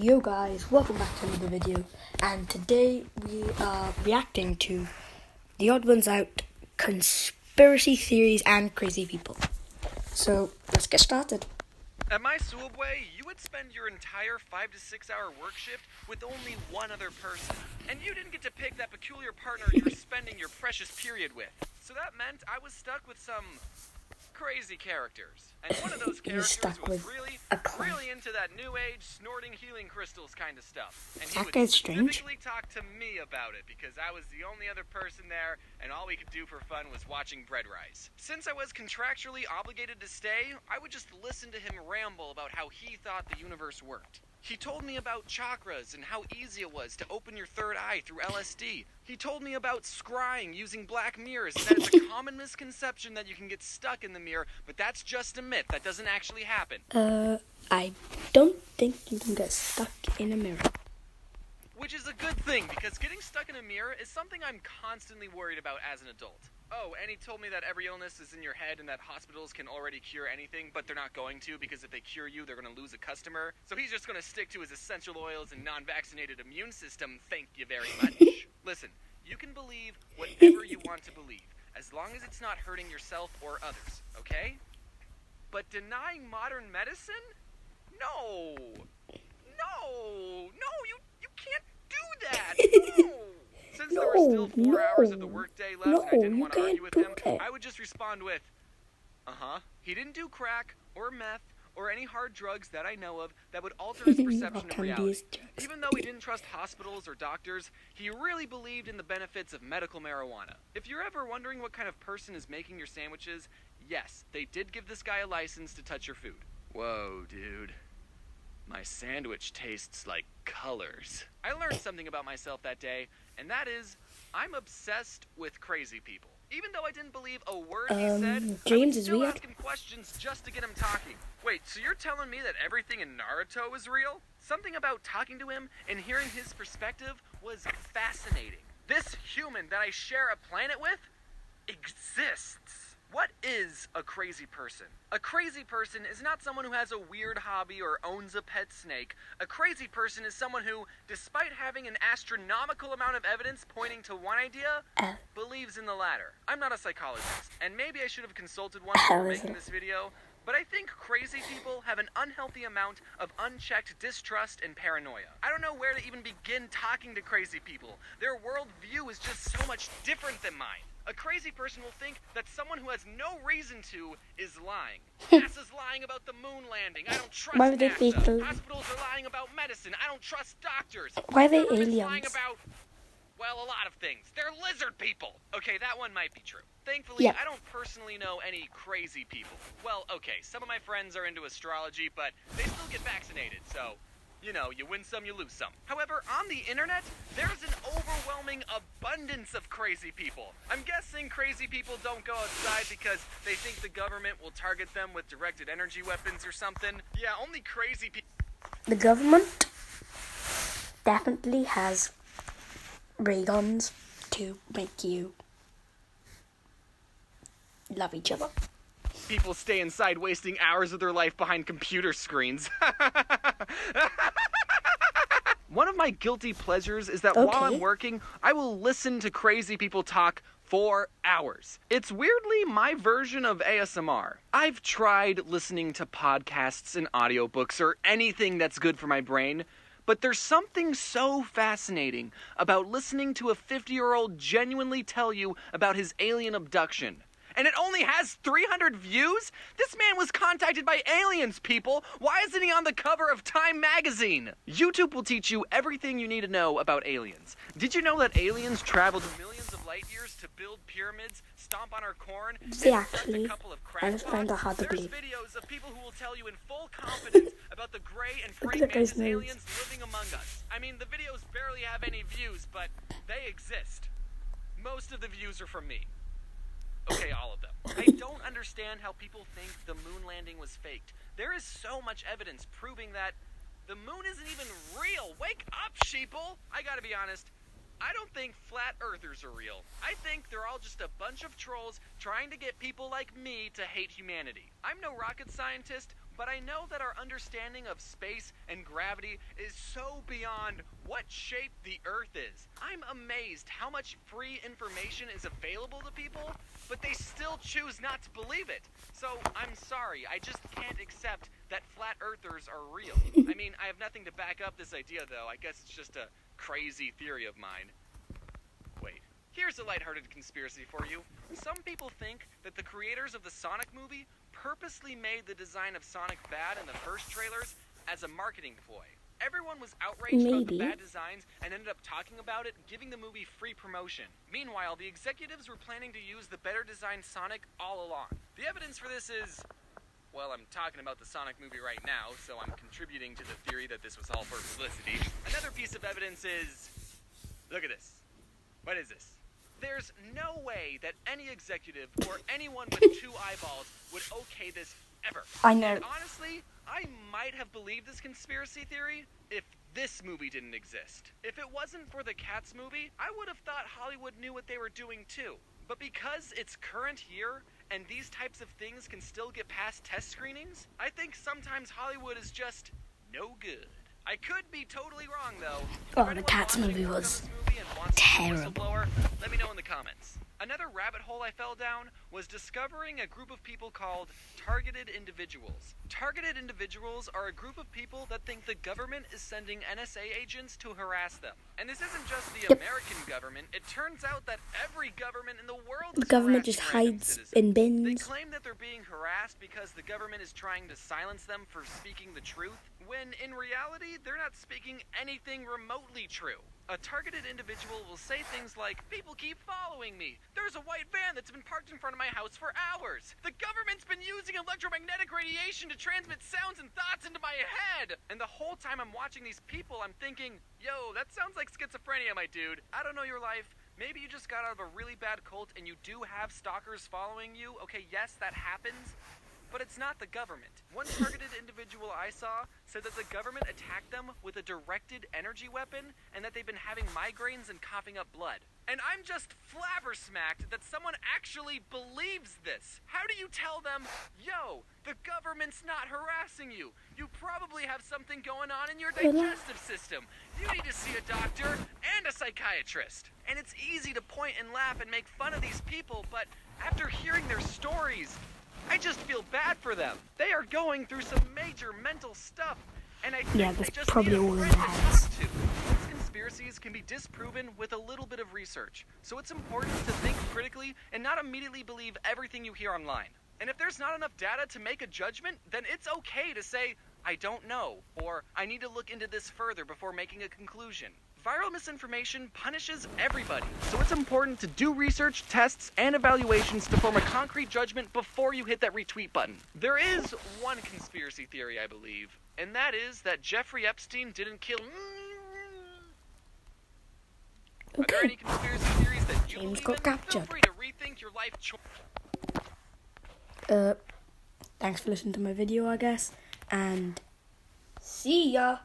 Yo guys, welcome back to another video, and today we are reacting to the Odd Ones Out conspiracy theories and crazy people. So let's get started. At my subway, you would spend your entire 5 to 6 hour work shift with only one other person, and you didn't get to pick that peculiar partner you were spending your precious period with. So that meant I was stuck with some crazy characters. And one of those characters was really into that new age snorting healing crystals kind of stuff. And he would specifically talk to me about it because I was the only other person there and all we could do for fun was watching bread rise. Since I was contractually obligated to stay, I would just listen to him ramble about how he thought the universe worked. He told me about chakras and how easy it was to open your third eye through LSD. He told me about scrying using black mirrors, and that it's a common misconception that you can get stuck in the mirror, but that's just a myth. That doesn't actually happen. I don't think you can get stuck in a mirror. Which is a good thing, because getting stuck in a mirror is something I'm constantly worried about as an adult. Oh, and he told me that every illness is in your head and that hospitals can already cure anything, but they're not going to because if they cure you, they're going to lose a customer. So he's just going to stick to his essential oils and non-vaccinated immune system. Thank you very much. Listen, you can believe whatever you want to believe, as long as it's not hurting yourself or others, okay? But denying modern medicine? No! No! No, you can't do that! No! Since there were still 4 hours of the workday left and I didn't want to argue with him, I would just respond with, he didn't do crack or meth or any hard drugs that I know of that would alter his perception of reality. Even though he didn't trust hospitals or doctors, he really believed in the benefits of medical marijuana. If you're ever wondering what kind of person is making your sandwiches, yes, they did give this guy a license to touch your food. Whoa, dude. My sandwich tastes like colors. I learned something about myself that day, and that is, I'm obsessed with crazy people. Even though I didn't believe a word he said, James I would still ask him questions just to get him talking. Wait, so you're telling me that everything in Naruto is real? Something about talking to him and hearing his perspective was fascinating. This human that I share a planet with exists. What is a crazy person? A crazy person is not someone who has a weird hobby or owns a pet snake. A crazy person is someone who, despite having an astronomical amount of evidence pointing to one idea, believes in the latter. I'm not a psychologist, and maybe I should have consulted one before making this video, but I think crazy people have an unhealthy amount of unchecked distrust and paranoia. I don't know where to even begin talking to crazy people. Their worldview is just so much different than mine. A crazy person will think that someone who has no reason to is lying. NASA's lying about the moon landing. I don't trust NASA. Hospitals are lying about medicine. I don't trust doctors. Why are they aliens? Lying about, well, a lot of things. They're lizard people. Okay, that one might be true. Thankfully, I don't personally know any crazy people. Well, okay, some of my friends are into astrology, but they still get vaccinated, so... You know, you win some, you lose some. However, on the internet, there's an overwhelming abundance of crazy people. I'm guessing crazy people don't go outside because they think the government will target them with directed energy weapons or something. Yeah, only crazy people. The government definitely has ray guns to make you love each other. People stay inside wasting hours of their life behind computer screens. One of my guilty pleasures is that while I'm working, I will listen to crazy people talk for hours. It's weirdly my version of ASMR. I've tried listening to podcasts and audiobooks or anything that's good for my brain, but there's something so fascinating about listening to a 50-year-old genuinely tell you about his alien abduction. And it only has 300 views? This man was contacted by aliens, people! Why isn't he on the cover of Time magazine? YouTube will teach you everything you need to know about aliens. Did you know that aliens traveled millions of light years to build pyramids, stomp on our corn, and actually, a couple of I just found out how to There's believe. videos of people who will tell you in full confidence about the gray and praying mantis aliens living among us. I mean, the videos barely have any views, but they exist. Most of the views are from me. Okay, all of them. I don't understand how people think the moon landing was faked. There is so much evidence proving that the moon isn't even real. Wake up, sheeple! I gotta be honest, I don't think flat earthers are real. I think they're all just a bunch of trolls trying to get people like me to hate humanity. I'm no rocket scientist, but I know that our understanding of space and gravity is so beyond what shape the Earth is. I'm amazed how much free information is available to people, but they still choose not to believe it. So I'm sorry, I just can't accept that flat earthers are real. I mean, I have nothing to back up this idea, though. I guess it's just a crazy theory of mine. Wait, here's a lighthearted conspiracy for you. Some people think that the creators of the Sonic movie purposely made the design of Sonic bad in the first trailers as a marketing ploy. Everyone was outraged about the bad designs and ended up talking about it, giving the movie free promotion. Meanwhile, the executives were planning to use the better designed Sonic all along. The evidence for this is... well, I'm talking about the Sonic movie right now, so I'm contributing to the theory that this was all for publicity. Another piece of evidence is... look at this. What is this? There's no way that any executive or anyone with two eyeballs would okay this ever. I know. And honestly, I might have believed this conspiracy theory if this movie didn't exist. If it wasn't for the Cats movie, I would have thought Hollywood knew what they were doing too. But because it's current year, and these types of things can still get past test screenings, I think sometimes Hollywood is just no good. I could be totally wrong, though. Oh, the Cats movie was terrible. Let me know in the comments. Another rabbit hole I fell down was discovering a group of people called targeted individuals. Targeted individuals are a group of people that think the government is sending NSA agents to harass them. And this isn't just the American government. It turns out that every government in the world is The government just harassing hides citizens. in They bins. claim that they're being harassed because the government is trying to silence them for speaking the truth, when in reality, they're not speaking anything remotely true. A targeted individual will say things like, "People keep following me. There's a white van that's been parked in front of my house for hours. The government's been using electromagnetic radiation to transmit sounds and thoughts into my head." And the whole time I'm watching these people, I'm thinking, yo, that sounds like schizophrenia, my dude. I don't know your life. Maybe you just got out of a really bad cult and you do have stalkers following you. Okay, yes, that happens. But it's not the government. One targeted individual I saw said that the government attacked them with a directed energy weapon and that they've been having migraines and coughing up blood. And I'm just flabbersmacked that someone actually believes this. How do you tell them, yo, the government's not harassing you? You probably have something going on in your digestive system. You need to see a doctor and a psychiatrist. And it's easy to point and laugh and make fun of these people, but after hearing their stories, I just feel bad for them. They are going through some major mental stuff, and I think they just probably need a all in friend to their heads. talk to. These conspiracies can be disproven with a little bit of research, so it's important to think critically and not immediately believe everything you hear online. And if there's not enough data to make a judgment, then it's okay to say, "I don't know," or "I need to look into this further before making a conclusion." Viral misinformation punishes everybody, so it's important to do research, tests, and evaluations to form a concrete judgment before you hit that retweet button. There is one conspiracy theory, I believe, and that is that Jeffrey Epstein didn't kill... Are there any conspiracy theories that you James believe got in? captured. Feel free to rethink your life choice. Thanks for listening to my video, I guess, and see ya.